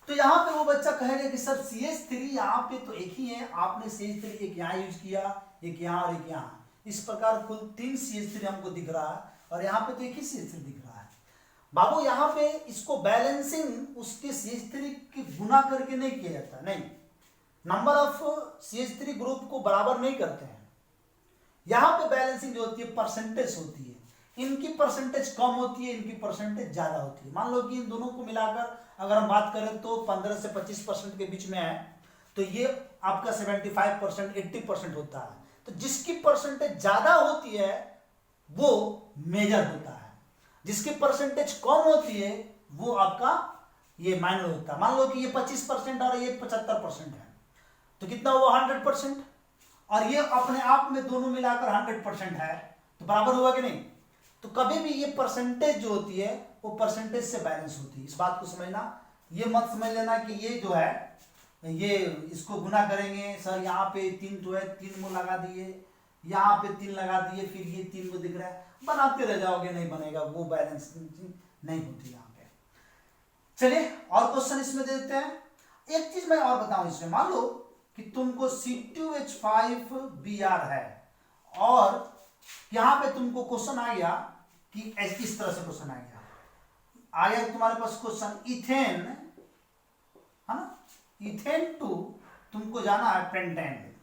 तो यहाँ पे वो बच्चा कहेगा कि सर CH3 यहाँ पे तो एक ही है, आपने CH3 एक यहाँ यूज किया, एक यहाँ और एक यहाँ, इस प्रकार कुल 3 CH3 हमको दिख रहा है और यहाँ पे तो एक ही CH3 दिख रहा है। बाबू यहाँ पे इसको बैलेंसिंग उसके CH3 की गुना करके नहीं किया जाता, नहीं, नंबर ऑफ CH3 ग्रुप को बराबर नहीं करते हैं। यहाँ पे बैलेंसिंग जो होती है परसेंटेज होती है, इनकी परसेंटेज कम होती है, इनकी परसेंटेज ज्यादा होती है। मान लो कि इन दोनों को मिलाकर अगर हम बात करें तो 15 से 25% के बीच में है, तो ये आपका 75% 80% होता है। तो जिसकी परसेंटेज ज्यादा होती है वो मेजर होता है, जिसकी परसेंटेज कम होती है वो आपका ये माइनर होता है। मान लो कि ये 25% और ये 75% है, तो कितना हुआ 100%, और ये अपने आप में दोनों मिलाकर 100% है, तो बराबर हुआ कि नहीं। तो कभी भी ये परसेंटेज जो होती है वो परसेंटेज से बैलेंस होती है, इस बात को समझना। ये मत समझ लेना कि ये जो है ये इसको गुना करेंगे, सर यहाँ पे 3 तो है 3 में लगा दिए, यहाँ पे 3 लगा दिए, फिर ये 3 में दिख रहा है, बनाते रह जाओगे, नहीं बनेगा, वो बैलेंस नहीं होती यहाँ पे। चलिए और क्वेश्चन इसमें दे देते हैं। एक चीज मैं और बताऊं इसमें, मान लो कि तुमको C2H5Br है और यहां पे तुमको क्वेश्चन आ गया कि इस तरह से क्वेश्चन आ गया तुम्हारे पास क्वेश्चन इथेन है ना, इथेन टू तुमको जाना है पेंटेन,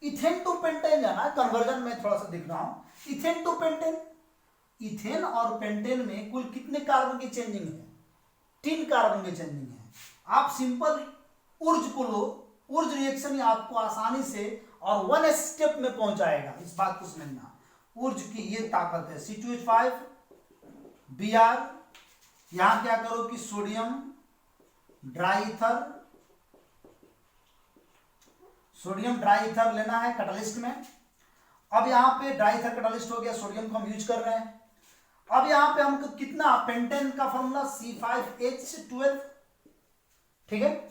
इथेन टू पेंटेन जाना है। कन्वर्जन में थोड़ा सा दिख रहा हूं, इथेन टू पेंटेन, इथेन और पेंटेन में कुल कितने कार्बन की चेंजिंग है, 3 कार्बन की चेंजिंग है। आप सिंपल ऊर्ज को लो, ऊर्ज रिएक्शन आपको आसानी से और 1 स्टेप में पहुंचाएगा, इस बात को समझना। ऊर्ज की ये ताकत है। C2H5Br, यहां क्या करो कि सोडियम ड्राईथर लेना है कैटलिस्ट में। अब यहां पे ड्राईथर कैटलिस्ट हो गया, सोडियम को हम यूज कर रहे हैं। अब यहां पे हमको कितना, पेंटेन का फॉर्मूला C5H12, ठीक है।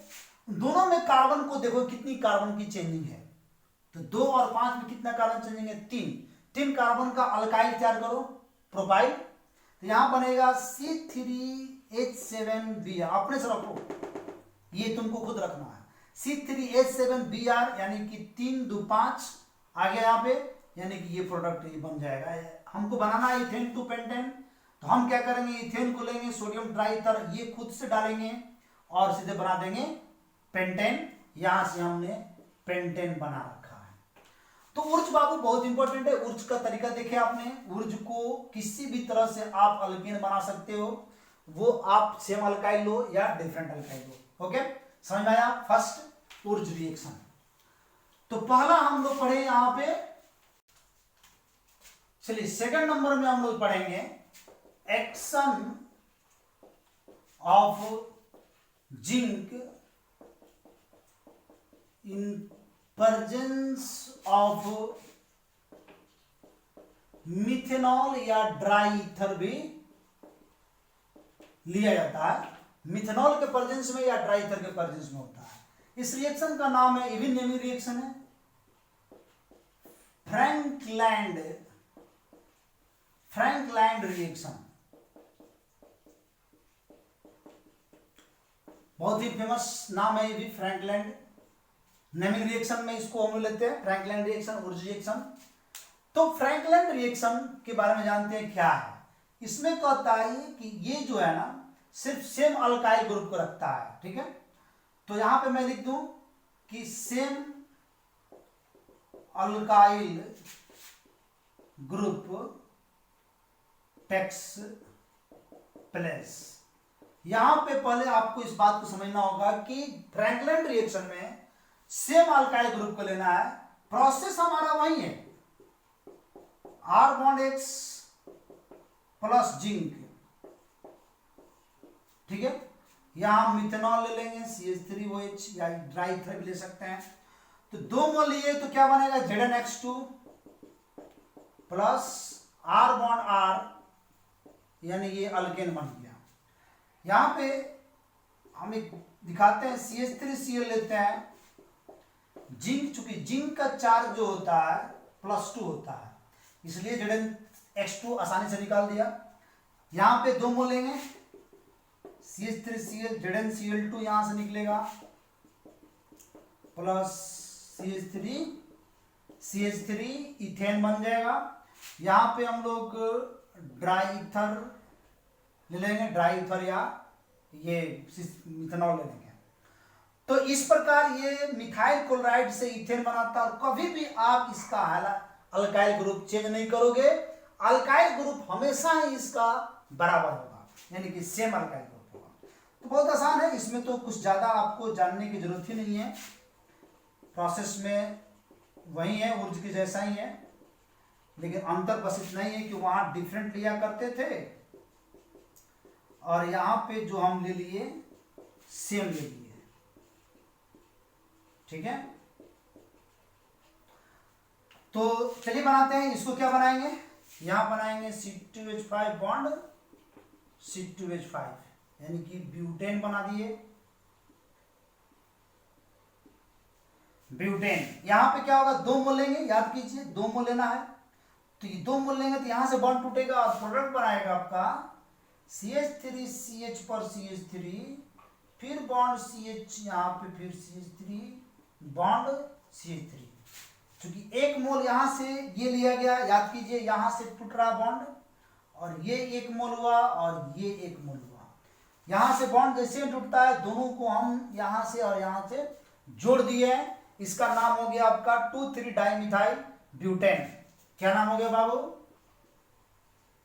दोनों में कार्बन को देखो कितनी कार्बन की चेंजिंग है, तो 2 और 5 में कितना कार्बन चेंजिंग है, 3 कार्बन का अल्काइल तैयार करो, प्रोपाइल। तो यहां बनेगा C3H7Br, अपने से रखो, ये तुमको खुद रखना है। C3H7Br यानी कि 3 2 5 आ गया यहाँ पे, यानी कि ये प्रोडक्ट ये बन जाएगा। हमको बनाना है इथेन टू पेंटेन, तो हम क्या करेंगे, इथेन को लेंगे, सोडियम ड्राईथर ये खुद से डालेंगे और सीधे बना देंगे पेंटेन। यहां से हमने पेंटेन बना रखा है। तो ऊर्ज बाबू बहुत इंपॉर्टेंट है। ऊर्ज का तरीका देखे आपने, ऊर्ज को किसी भी तरह से आप अल्केन बना सकते हो, वो आप सेम अल्काइल लो या डिफरेंट अल्काइल लो। ओके, समझ में आया। First Wurtz reaction. तो पहला हम लोग पढ़े यहां पे, चलिए सेकंड नंबर में हम लोग पढ़ेंगे action of zinc in presence of methanol या ड्राई ईथर भी लिया जाता है। मिथेनॉल के प्रेजेंस में या ड्राई ईथर के प्रेजेंस में होता है। इस रिएक्शन का नाम है, इवन नेमी रिएक्शन है, फ्रैंकलैंड रिएक्शन। बहुत ही फेमस नाम है ये भी, फ्रैंकलैंड। नेमिंग रिएक्शन में इसको हम लेते हैं फ्रैंकलैंड रिएक्शन, ऊर्ज रिएक्शन। तो फ्रैंकलैंड रिएक्शन के बारे में जानते हैं क्या है। इसमें कहता है कि ये जो है ना सिर्फ सेम अल्काइल ग्रुप को रखता है, ठीक है। तो यहां पे मैं लिख दूं कि same alkyl group takes place. यहां पे पहले आपको इस बात को समझना होगा कि फ्रैंकलैंड रिएक्शन में सेम अल्काइल ग्रुप को लेना है, प्रोसेस हमारा वही है, R bond X plus zinc, ठीक है। यहां मिथेनॉल ले लेंगे CH3OH या ड्राई ईथर भी ले सकते हैं। तो 2 मोल लिए तो क्या बनेगा, ZnX2 plus R bond R, यानी ये अल्केन बन गया। यहां पे हम एक दिखाते हैं, CH3Cl लेते हैं, जिंक, चूंकि जिंक का चार्ज जो होता है +2 होता है, इसलिए ZnX2 आसानी से निकाल दिया। यहां पे 2 मोल लेंगे, CH3Cl ZnCl2 यहां से निकलेगा प्लस CH3 इथेन बन जाएगा। यहां पे हम लोग ड्राई ईथर ले लेंगे, ड्राई ईथर या ये मिथेनॉल ले लेंगे। तो इस प्रकार ये मिथाइल क्लोराइड से इथेन बनाता है। और कभी भी आप इसका अल्काइल ग्रुप चेंज नहीं करोगे, अल्काइल ग्रुप हमेशा ही इसका बराबर होगा, यानी कि सेम अल्काइल ग्रुप होगा। तो बहुत आसान है, इसमें तो कुछ ज्यादा आपको जानने की जरूरत ही नहीं है, प्रोसेस में वही है, ऊर्ज के जैसा ही है, लेकिन अंतर बस इतना ही है कि वहां डिफरेंट लिया करते थे और यहां पे जो हम ले लिए सेम ले लिए। ठीक है, तो चलिए बनाते हैं। इसको क्या बनाएंगे, यहां बनाएंगे C2H5 बॉन्ड C2H5, यानी कि ब्यूटेन बना दिए, ब्यूटेन। यहां पे क्या होगा, 2 मोल लेंगे, याद कीजिए 2 मोल लेना है। तो ये 2 मोल लेंगे तो यहां से बॉन्ड टूटेगा और प्रोडक्ट बनाएगा आपका CH3CH पर CH3, फिर बॉन्ड CH, यहां पे फिर CH3 बॉन्ड CH3। क्योंकि 1 मोल यहां से ये लिया गया, याद कीजिए यहां से टूट रहा बॉन्ड, और ये 1 मोल हुआ और ये 1 मोल हुआ। यहां से बॉन्ड जैसे टूटता है, दोनों को हम यहां से और यहां से जोड़ दिए हैं। इसका नाम हो गया आपका 2,3-डाइमिथाइल ब्यूटेन। क्या नाम हो गया बाबू,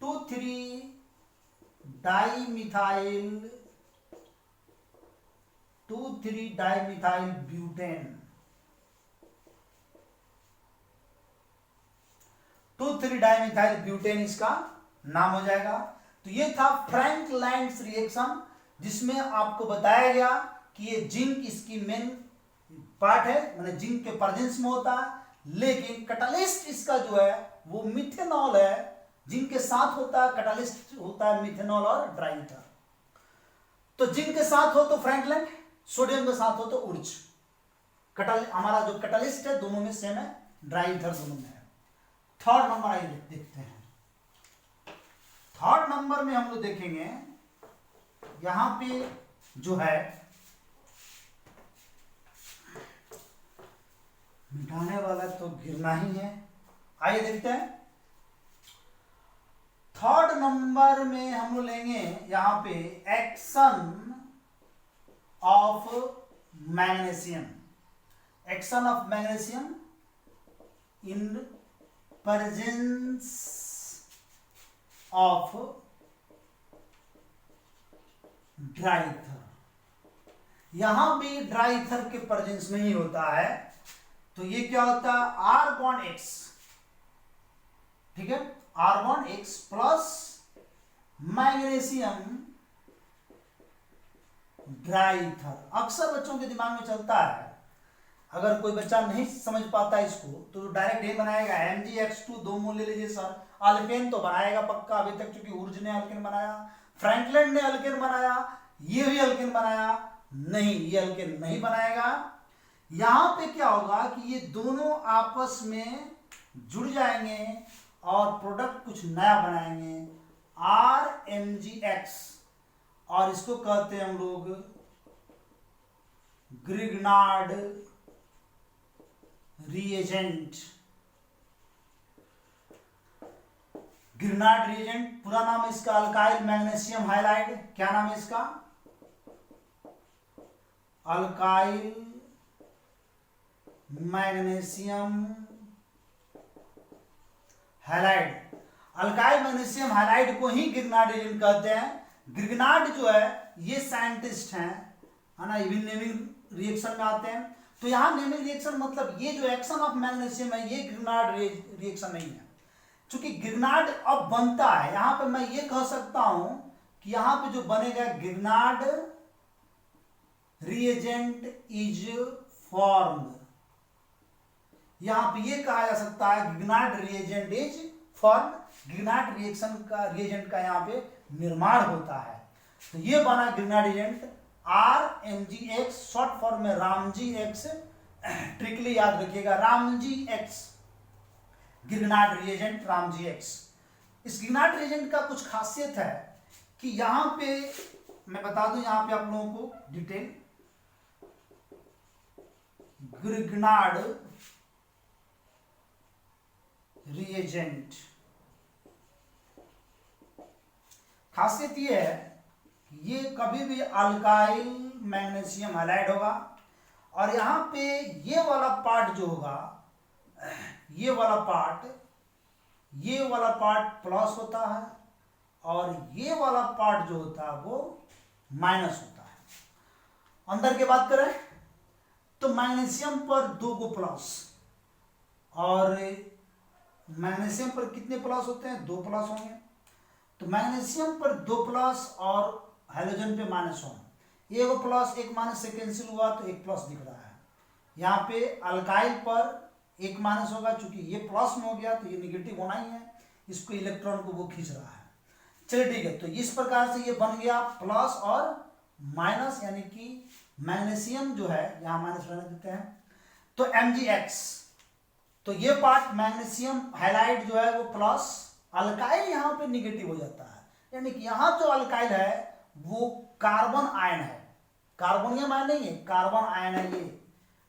2,3-डाइमिथाइल ब्यूटेन। 2,3-डाइमिथाइल ब्यूटेन इसका नाम हो जाएगा। तो ये था फ्रैंक लैंड्स रिएक्शन, जिसमें आपको बताया गया कि ये जिंक इसकी मेन पार्ट है, माने जिंक के प्रेजेंस में होता है, लेकिन कैटालिस्ट इसका जो है वो मिथेनॉल है, जिंक के साथ होता है, कैटालिस्ट होता है मिथेनॉल और ड्राई ईथर। तो जिंक के साथ हो तो फ्रैंकलैंड, सोडियम के साथ हो तो ऊर्ज। हमारा जो कैटालिस्ट है दोनों में सेम है, ड्राई ईथर दोनों में है। थर्ड नंबर आइए देखते हैं। थर्ड नंबर में हम लोग देखेंगे, यहां पे जो है मिटाने वाला तो गिरना ही है। आइए देखते हैं। थर्ड नंबर में हम लोग लेंगे यहां पे action of magnesium, action of magnesium in presence of dry ether. यहां भी ड्राई ईथर के प्रेजेंस में ही होता है। तो ये क्या होता है, R बॉन्ड X, ठीक है, R bond X plus magnesium dry ether. अक्सर बच्चों के दिमाग में चलता है, अगर कोई बच्चा नहीं समझ पाता इसको तो डायरेक्ट ये बनाएगा MgX2 2 मोल ले लीजिए सर, अल्केन तो बनाएगा पक्का। अभी तक क्योंकि ऊर्ज ने अल्केन बनाया, फ्रैंकलैंड ने अल्केन बनाया, ये भी अल्केन बनाया, नहीं ये अल्केन नहीं बनाएगा। यहां पे क्या होगा कि ये दोनों आपस में जुड़ जाएंगे और प्रोडक्ट कुछ नया बनाएंगे, RMgX, और इसको कहते हैं हम लोग ग्रिग्नार्ड रिएजेंट। ग्रिग्नार्ड रिएजेंट पूरा नाम है इसका अल्काइल मैग्नीशियम हाइलाइड। क्या नाम है इसका, alkyl magnesium halide. Alkyl magnesium halide को ही ग्रिग्नार्ड रिएजेंट कहते हैं। ग्रिग्नार्ड जो है ये साइंटिस्ट हैं, है ना, ये भी नेमिंग रिएक्शन में आते हैं। तो यहां नेमिंग रिएक्शन मतलब ये जो एक्शन ऑफ मैग्नीशियम है ये ग्रिग्नार्ड रिएक्शन नहीं है। चूंकि ग्रिग्नार्ड अब बनता है, यहां पे मैं ये कह सकता हूं कि यहां पे जो बनेगा ग्रिग्नार्ड रिएजेंट इज फॉर्म्ड। यहां पे ये कहा जा सकता है Grignard reagent is formed, Grignard reaction का रिएजेंट का यहां पे निर्माण होता है। तो ये बना Grignard reagent RMgX, short form में रामजी एक्स ट्रिकली याद रखिएगा, Ramji X, Grignard reagent Ramji X. इस गिरनाट रिएजेंट का कुछ खासियत है कि यहां पे मैं बता दूं, यहां पे आप लोगों को डिटेल, गिरनाट रिएजेंट खासियत ये है कि ये कभी भी अल्काइल मैग्नीशियम हैलाइड होगा, और यहां पे ये वाला पार्ट जो होगा, ये वाला पार्ट प्लस होता है, और ये वाला पार्ट जो होता है वो माइनस होता है। अंदर की बात करें तो मैग्नीशियम पर 2 को प्लस, और मैग्नीशियम पर कितने प्लस होते हैं? 2 प्लस होंगे। तो मैग्नीशियम पर 2 प्लस और हाइड्रोजन पे -1, एक प्लस एक माइनस से कैंसिल हुआ तो एक प्लस दिख रहा है। यहाँ पे अल्काइल पर एक माइनस होगा, चूंकि ये प्लस में हो गया तो ये निगेटिव होना ही है, इसको इलेक्ट्रॉन को वो खींच रहा है। चलिए ठीक है, तो इस प्रकार से ये बन गया प्लस और माइनस, यानी कि मैग्नीशियम जो है यहाँ माइनस रहने देते हैं, तो Mgx, तो ये पार्ट मैग्नीशियम हैलाइड जो है वो प्लस, अल्काइल यहाँ पे निगेटिव हो जाता है, यानी कि यहाँ जो अल्काइल है वो कार्बन आयन है, कार्बोनियम आयन नहीं है, कार्बन आयन है ये,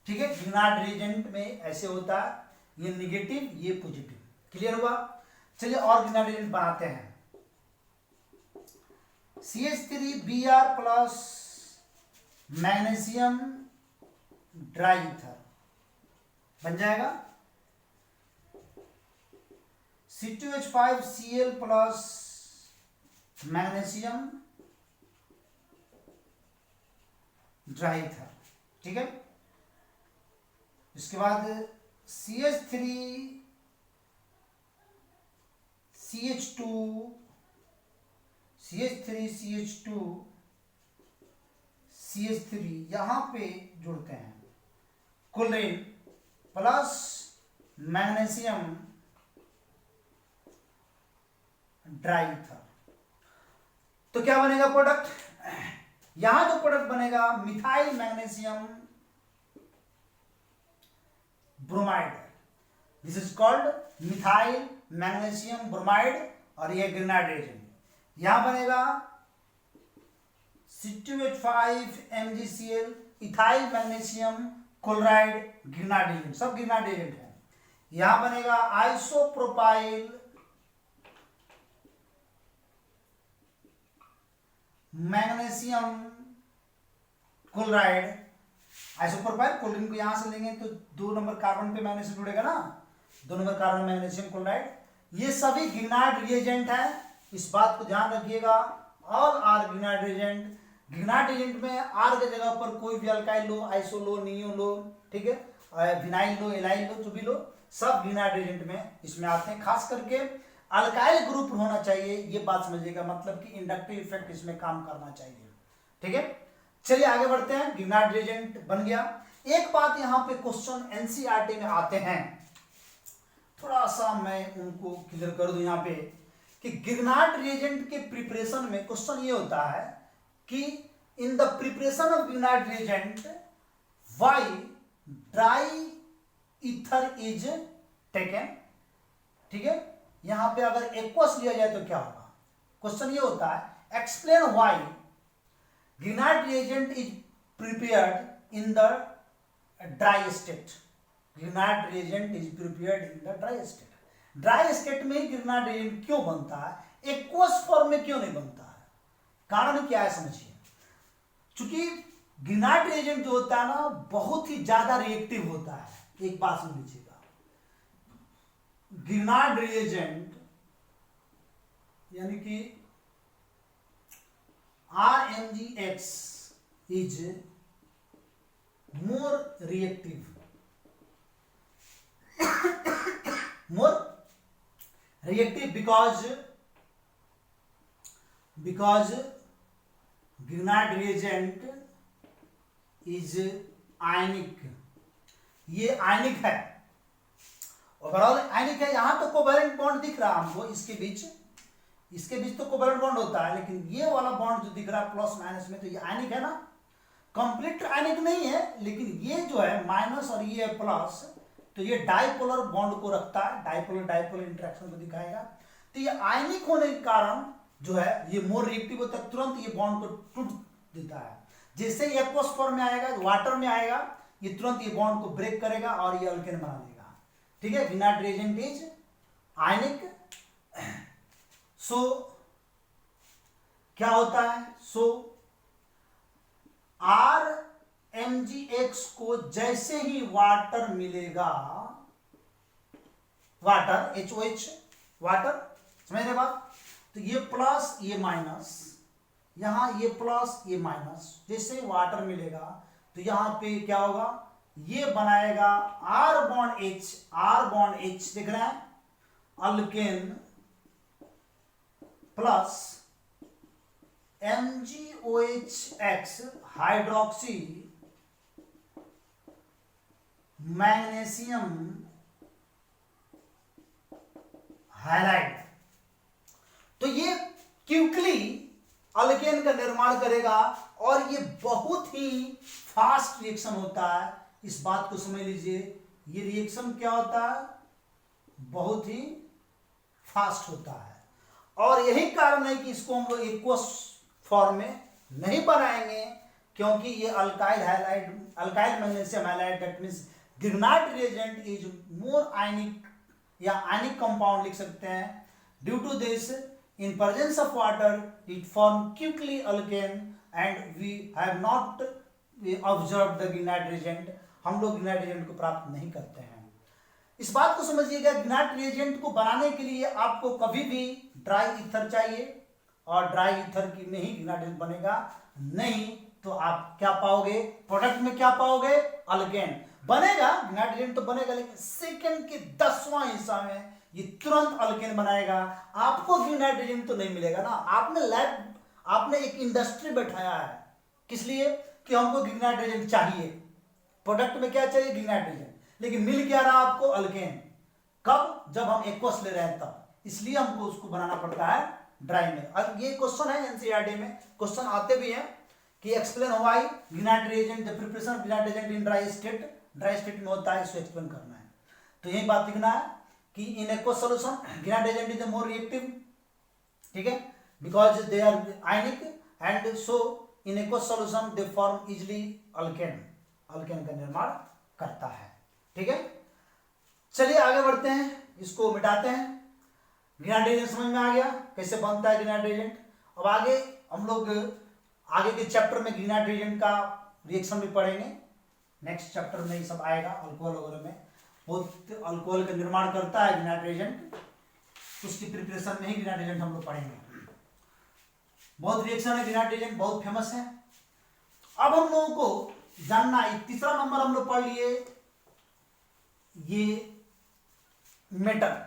ठीक है। गिरनाट रिएजेंट में ऐसे होता है, ये निगेटिव ये पॉजिटिव, क्लियर हुआ। चलिए और गिरनाट रिएजेंट बनाते हैं। CH3Br प्लस मैग्नीशियम ड्राईईथर बन जाएगा। C2H5Cl प्लस मैग्नीशियम ड्राईईथर, ठीक है। इसके बाद CH3 CH2 CH3 CH3 यहां पे जुड़ते हैं, क्लोरीन प्लस मैग्नीशियम ड्राईईथर, तो क्या बनेगा प्रोडक्ट? यहां जो प्रोडक्ट बनेगा methyl magnesium bromide, this is called methyl magnesium bromide, और यह गिरनाट रिएजेंट यहां बनेगा C2H5 MgCl ethyl magnesium chloride, Grignard reagent, सब गिरनाट रिएजेंट है। यहां बनेगा isopropyl magnesium chloride, isopropyl chlorine को यहां से लेंगे तो 2 नंबर कार्बन पे मैग्नीशियम जुड़ेगा ना, 2 नंबर कार्बन मैग्नीशियम क्लोराइड, ये सभी गिरनाट रिएजेंट है, इस बात को ध्यान रखिएगा। ऑल आर गिरनाट रिएजेंट, गिरनाट रिएजेंट में आर के जगह पर कोई भी अल्काइल लो, आइसो लो, नियो लो, ठीक है, विनाइल लो, एलाइल लो, जो भी लो, सब गिरनाट रिएजेंट में इसमें आते हैं। खास करके अल्काइल ग्रुप होना चाहिए, ये बात समझिएगा, मतलब कि इंडक्टिव इफेक्ट इसमें काम करना चाहिए, ठीक है। चलिए आगे बढ़ते हैं, गिरनाट रिएजेंट बन गया। एक बात यहाँ पे क्वेश्चन एनसीईआरटी में आते हैं, थोड़ा सा मैं उनको क्लियर कर दूं यहाँ पे, कि गिरनाट रिएजेंट के प्रिपरेशन में क्वेश्चन ये होता है कि in the preparation of Grignard reagent why dry ether is taken, ठीक है। यहां पे अगर एक्वस लिया जाए तो क्या होगा? क्वेश्चन ये होता है, explain why Grignard reagent is prepared in the dry state, Grignard reagent is prepared in the dry state, dry state में गिरनाट रिएजेंट क्यों बनता है, एक्वस फॉर्म में क्यों नहीं बनता है? कारण क्या है समझिए, चूंकि गिरनाट रिएजेंट जो होता है ना बहुत ही ज्यादा रिएक्टिव होता है। एक बात सुन लीजिएगा, गिरनाट रिएजेंट यानी कि RMgX is more reactive, more reactive because Grignard reagent is ionic, ये आयनिक है, ओवरऑल आयनिक है। यहां तो कोवैलेंट बॉन्ड दिख रहा है हमको, इसके बीच तो कोवैलेंट बॉन्ड होता है, लेकिन ये वाला बॉन्ड जो दिख रहा है प्लस माइनस में, तो ये आयनिक है ना, कंप्लीट आयनिक नहीं है, लेकिन ये जो है माइनस और ये प्लस, तो ये डाइपोलर बॉन्ड को रखता है, डाइपोलर डाइपोलर इंटरेक्शन को दिखाएगा। तो ये आयनिक होने के कारण जो है ये मोर रिएक्टिव होता है, तुरंत ये बॉन्ड को टूट देता है। जैसे ही एक्वस फॉर्म में आएगा, वाटर में आएगा, ये तुरंत ये बॉन्ड को ब्रेक करेगा और ये अल्केन बना देगा। ठीक है, विनाइट रिएजेंट इज आयनिक। सो क्या होता है, सो RMgX को जैसे ही वाटर मिलेगा, वाटर HOH वाटर, समझ रहे बात, तो ये प्लस ये माइनस, यहां ये प्लस ये माइनस, जैसे ही वाटर मिलेगा तो यहां पे क्या होगा, ये बनाएगा R बॉन्ड H दिख रहा है, alkane plus MgOH hydroxy magnesium halide. तो ये क्विकली अल्केन का निर्माण करेगा और ये बहुत ही फास्ट रिएक्शन होता है। इस बात को समझ लीजिए, ये रिएक्शन क्या होता है, बहुत ही फास्ट होता है। और यही कारण है कि इसको हम लोग एक्वस फॉर्म में नहीं बनाएंगे, क्योंकि ये alkyl halide, alkyl magnesium halide, that means Grignard reagent is more ionic या आयनिक कंपाउंड लिख सकते हैं। Due to this, in presence of water it form quickly alkane and we have not observed the ग्रिग्नाइट reagent. हम लोग ग्रिग्नाइट रिएजेंट को प्राप्त नहीं करते हैं। इस बात को समझिएगा, ग्रिग्नाइट रिएजेंट को बनाने के लिए आपको कभी भी ड्राई ईथर चाहिए, और ड्राई ईथर की में ही ग्रिग्नाइट रिएजेंट बनेगा, नहीं तो आप क्या पाओगे, प्रोडक्ट में क्या पाओगे, अल्केन बनेगा। ग्रिग्नाइट रिएजेंट तो बनेगा, लेकिन सेकंड के 10वां हिस्सा में ये तुरंत अल्केन बनाएगा। आपको ग्रिग्नाइट रिएजेंट तो नहीं मिलेगा ना, आपने एक इंडस्ट्री बैठाया है, किस लिए, कि हमको ग्रिग्नाइट रिएजेंट चाहिए, प्रोडक्ट में क्या चाहिए, ग्रिग्नाइट रिएजेंट, लेकिन मिल क्या रहा आपको, अल्केन। कब, जब हम एक्वस ले रहे हैं तब, इसलिए हमको उसको बनाना पड़ता है ड्राई में। अब ये क्वेश्चन है एनसीईआरटी में, क्वेश्चन आते भी हैं कि explain why ग्रिग्नाइट reagent, the preparation of ग्रिग्नाइट reagent in dry state में होता है, इसको एक्सप्लेन करना है। तो यही बात लिखना है कि in aqueous solution Grignard reagent is more reactive, ठीक है, because they are ionic and so in aqueous solution they form easily alkane, alkane का निर्माण करता है। ठीक है, चलिए आगे बढ़ते हैं, इसको मिटाते हैं। ग्रिग्नाइट रिएजेंट समझ में आ गया कैसे बनता है ग्रिग्नाइट रिएजेंट। अब आगे हम लोग आगे के चैप्टर में ग्रिग्नाइट रिएजेंट का रिएक्शन भी पढ़ेंगे, नेक्स्ट चैप्टर में ये सब आएगा। अल्कोहल वगैरह में बहुत अल्कोहल का निर्माण करता है ग्रिग्नाइट रिएजेंट, उसकी प्रिपरेशन में ही ग्रिग्नाइट रिएजेंट हम लोग पढ़ेंगे। बहुत रिएक्शन है ग्रिग्नाइट रिएजेंट, बहुत फेमस है। अब हम लोगों को जानना है, तीसरा नंबर हम लोग पढ़ लिए, ये मेटल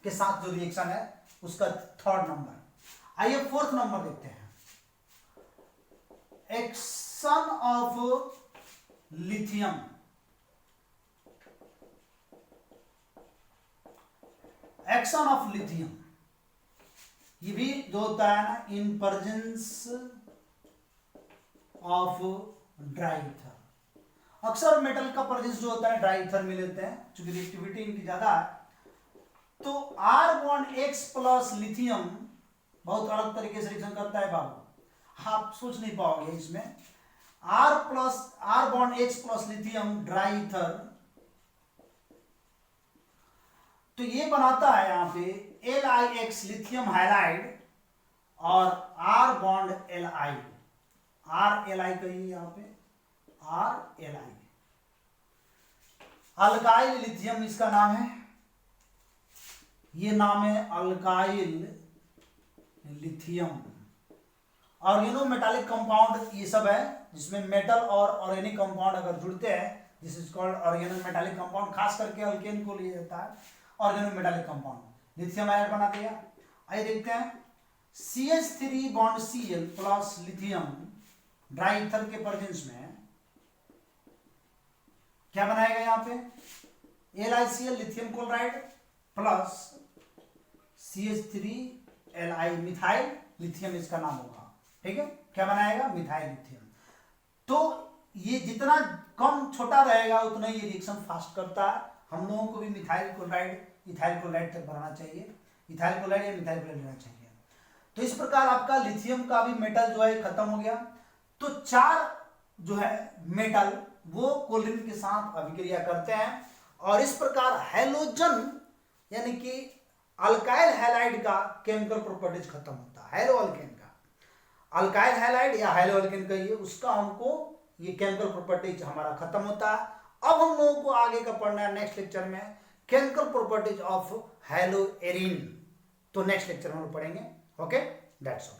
के साथ जो रिएक्शन है उसका थर्ड नंबर। आइए फोर्थ नंबर देखते हैं, action of lithium. Action of lithium, ये भी जो होता है ना, in presence of dry ether. अक्सर मेटल का प्रेजेंस जो होता है ड्राई ईथर में लेते हैं, चूंकि रिएक्टिविटी इनकी ज्यादा है। तो R bond X plus lithium बहुत अलग तरीके से रिएक्शन करता है बाबू, आप सोच नहीं पाओगे इसमें। R bond X plus lithium dry ether, तो ये बनाता है यहां पे LiX लिथियम हाइलाइड और R बॉन्ड Li, RLi कहिए यहां पे, RLi अल्काइल लिथियम इसका नाम है, ये नाम है alkyl lithium. Organo metallic compound ये सब है, जिसमें मेटल और ऑर्गेनिक कंपाउंड अगर जुड़ते हैं, this is called organo metallic compound. खास करके अल्केन को लिया जाता है organo metallic compound. Lithium ion बना दिया। आइए देखते हैं, CH3 bond Cl plus lithium dry ether के प्रेजेंस में क्या बनाएगा यहाँ पे, LiCl lithium chloride plus CH3Li methyl lithium इसका नाम होगा। ठीक है, क्या बनाएगा, मिथाइल लिथियम। तो ये जितना कम छोटा रहेगा उतना ये रिएक्शन फास्ट करता है। हम लोगों को भी मिथाइल क्लोराइड इथाइल क्लोराइड तक बनाना चाहिए, इथाइल क्लोराइड या मिथाइल क्लोराइड लेना चाहिए। तो इस प्रकार आपका लिथियम का भी मेटल जो है खत्म हो गया। तो 4 जो है मेटल वो क्लोरीन के साथ अभिक्रिया करते हैं और इस प्रकार हैलोजन यानी कि अल्काइल हैलाइड का केमिकल प्रॉपर्टीज खत्म होता है। हैलो अल्केन का, अल्काइल हैलाइड या हैलो अल्केन का ये उसका हमको ये केमिकल प्रॉपर्टीज हमारा खत्म होता है। अब हम लोगों को आगे का पढ़ना है नेक्स्ट लेक्चर में chemical properties of hello arene. तो नेक्स्ट लेक्चर में हम पढ़ेंगे। Okay, that's all.